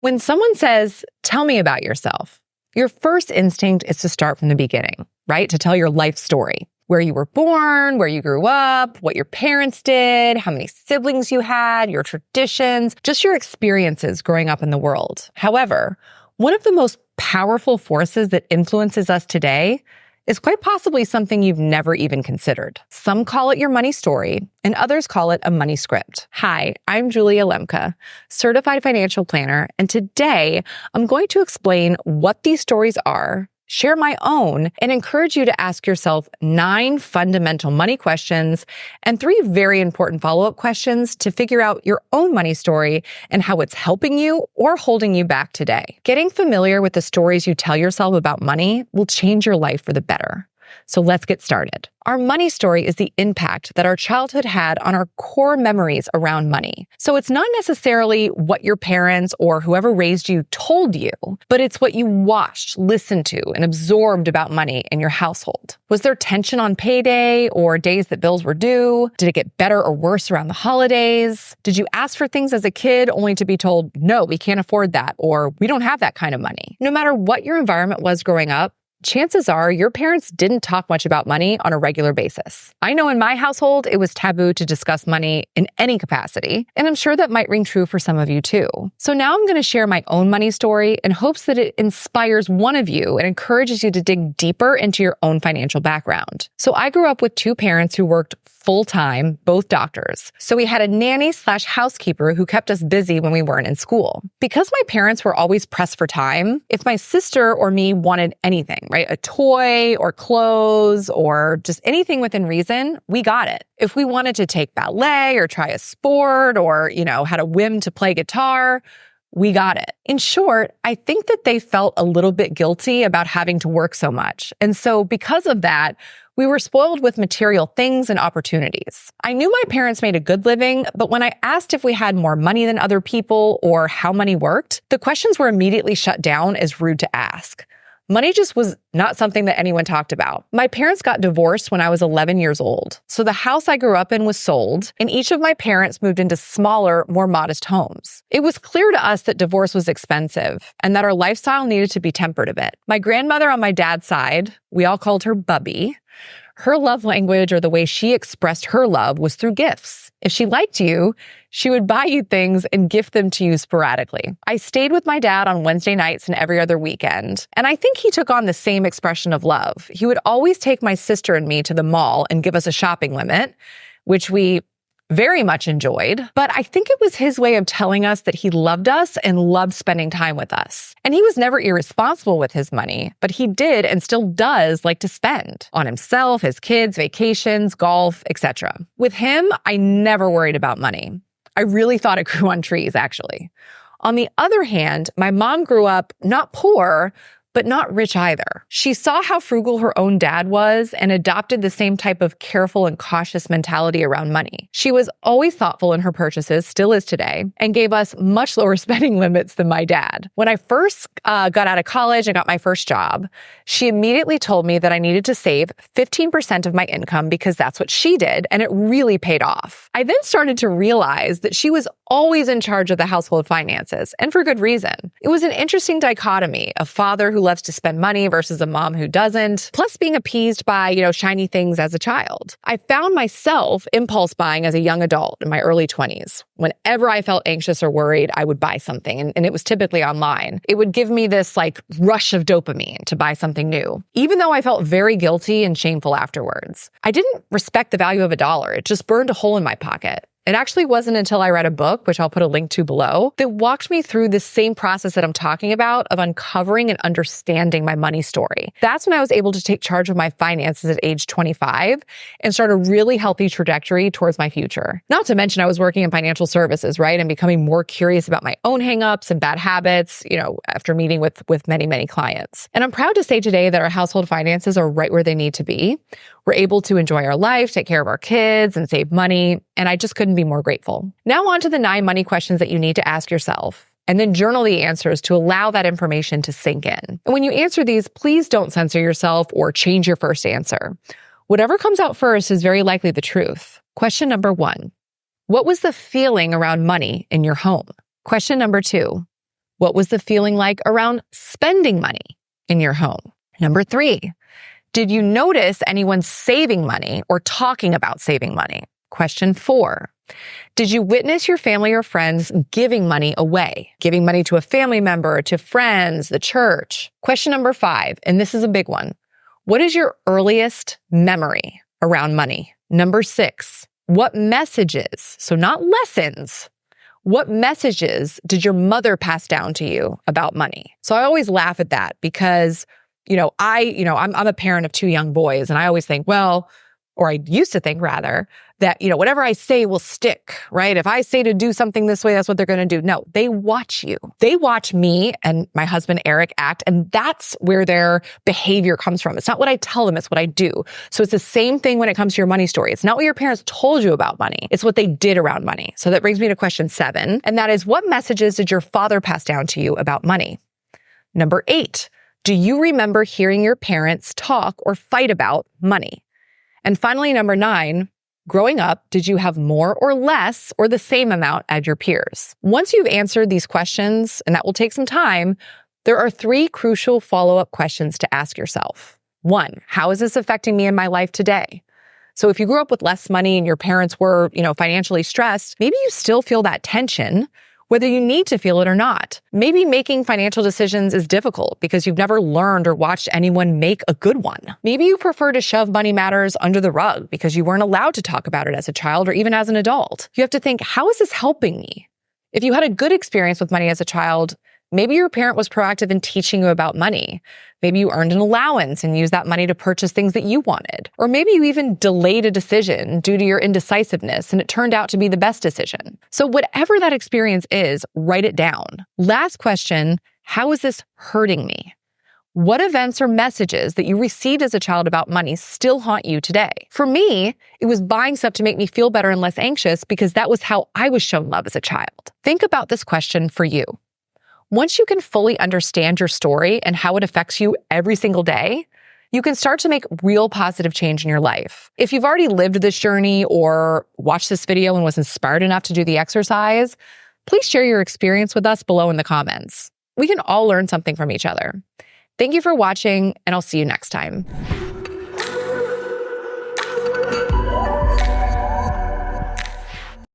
When someone says, "Tell me about yourself," your first instinct is to start from the beginning, right? To tell your life story. Where you were born, where you grew up, what your parents did, how many siblings you had, your traditions, just your experiences growing up in the world. However, one of the most powerful forces that influences us today is quite possibly something you've never even considered. Some call it your money story, and others call it a money script. Hi, I'm Julia Lemke, certified financial planner, and today I'm going to explain what these stories are, share my own, and encourage you to ask yourself 9 fundamental money questions and 3 very important follow-up questions to figure out your own money story and how it's helping you or holding you back today. Getting familiar with the stories you tell yourself about money will change your life for the better. So let's get started. Our money story is the impact that our childhood had on our core memories around money. So it's not necessarily what your parents or whoever raised you told you, but it's what you watched, listened to, and absorbed about money in your household. Was there tension on payday or days that bills were due? Did it get better or worse around the holidays? Did you ask for things as a kid only to be told, "No, we can't afford that," or "We don't have that kind of money"? No matter what your environment was growing up, chances are your parents didn't talk much about money on a regular basis. I know in my household, it was taboo to discuss money in any capacity, and I'm sure that might ring true for some of you too. So now I'm going to share my own money story in hopes that it inspires one of you and encourages you to dig deeper into your own financial background. So I grew up with 2 parents who worked full-time, both doctors. So we had a nanny/housekeeper who kept us busy when we weren't in school. Because my parents were always pressed for time, if my sister or me wanted anything, right, a toy or clothes or just anything within reason, we got it. If we wanted to take ballet or try a sport or, had a whim to play guitar, we got it. In short, I think that they felt a little bit guilty about having to work so much. And so because of that, we were spoiled with material things and opportunities. I knew my parents made a good living, but when I asked if we had more money than other people or how money worked, the questions were immediately shut down as rude to ask. Money just was not something that anyone talked about. My parents got divorced when I was 11 years old. So the house I grew up in was sold, and each of my parents moved into smaller, more modest homes. It was clear to us that divorce was expensive and that our lifestyle needed to be tempered a bit. My grandmother on my dad's side, we all called her Bubby. Her love language, or the way she expressed her love, was through gifts. If she liked you, she would buy you things and gift them to you sporadically. I stayed with my dad on Wednesday nights and every other weekend, and I think he took on the same expression of love. He would always take my sister and me to the mall and give us a shopping limit, which we very much enjoyed, but I think it was his way of telling us that he loved us and loved spending time with us. And he was never irresponsible with his money, but he did and still does like to spend on himself, his kids, vacations, golf, etc. With him, I never worried about money. I really thought it grew on trees, actually. On the other hand, my mom grew up not poor, but not rich either. She saw how frugal her own dad was and adopted the same type of careful and cautious mentality around money. She was always thoughtful in her purchases, still is today, and gave us much lower spending limits than my dad. When I first got out of college and got my first job, she immediately told me that I needed to save 15% of my income because that's what she did, and it really paid off. I then started to realize that she was always in charge of the household finances, and for good reason. It was an interesting dichotomy, a father who loves to spend money versus a mom who doesn't, plus being appeased by, shiny things as a child. I found myself impulse buying as a young adult in my early 20s. Whenever I felt anxious or worried, I would buy something, and it was typically online. It would give me this rush of dopamine to buy something new, even though I felt very guilty and shameful afterwards. I didn't respect the value of $1. It just burned a hole in my pocket. It actually wasn't until I read a book, which I'll put a link to below, that walked me through the same process that I'm talking about of uncovering and understanding my money story. That's when I was able to take charge of my finances at age 25 and start a really healthy trajectory towards my future. Not to mention I was working in financial services, right? And becoming more curious about my own hangups and bad habits, after meeting with many, many clients. And I'm proud to say today that our household finances are right where they need to be. We're able to enjoy our life, take care of our kids, and save money. And I just couldn't be more grateful. Now on to the 9 money questions that you need to ask yourself, and then journal the answers to allow that information to sink in. And when you answer these, please don't censor yourself or change your first answer. Whatever comes out first is very likely the truth. Question number 1. What was the feeling around money in your home? Question number 2. What was the feeling like around spending money in your home? Number 3, did you notice anyone saving money or talking about saving money? Question 4, did you witness your family or friends giving money away? Giving money to a family member, to friends, the church? Question number 5, and this is a big one. What is your earliest memory around money? Number 6, what messages, so not lessons, what messages did your mother pass down to you about money? So I always laugh at that because, I'm a parent of 2 young boys, and I always think, or I used to think rather, that, whatever I say will stick, right? If I say to do something this way, that's what they're going to do. No, they watch you. They watch me and my husband, Eric, act, and that's where their behavior comes from. It's not what I tell them, it's what I do. So it's the same thing when it comes to your money story. It's not what your parents told you about money. It's what they did around money. So that brings me to question 7, and that is, what messages did your father pass down to you about money? Number 8, do you remember hearing your parents talk or fight about money? And finally, number 9, growing up, did you have more or less or the same amount as your peers? Once you've answered these questions, and that will take some time, there are 3 crucial follow-up questions to ask yourself. 1, how is this affecting me in my life today? So if you grew up with less money and your parents were, financially stressed, maybe you still feel that tension, whether you need to feel it or not. Maybe making financial decisions is difficult because you've never learned or watched anyone make a good one. Maybe you prefer to shove money matters under the rug because you weren't allowed to talk about it as a child or even as an adult. You have to think, how is this helping me? If you had a good experience with money as a child, maybe your parent was proactive in teaching you about money. Maybe you earned an allowance and used that money to purchase things that you wanted. Or maybe you even delayed a decision due to your indecisiveness and it turned out to be the best decision. So whatever that experience is, write it down. Last question, how is this hurting me? What events or messages that you received as a child about money still haunt you today? For me, it was buying stuff to make me feel better and less anxious because that was how I was shown love as a child. Think about this question for you. Once you can fully understand your story and how it affects you every single day, you can start to make real positive change in your life. If you've already lived this journey or watched this video and was inspired enough to do the exercise, please share your experience with us below in the comments. We can all learn something from each other. Thank you for watching, and I'll see you next time.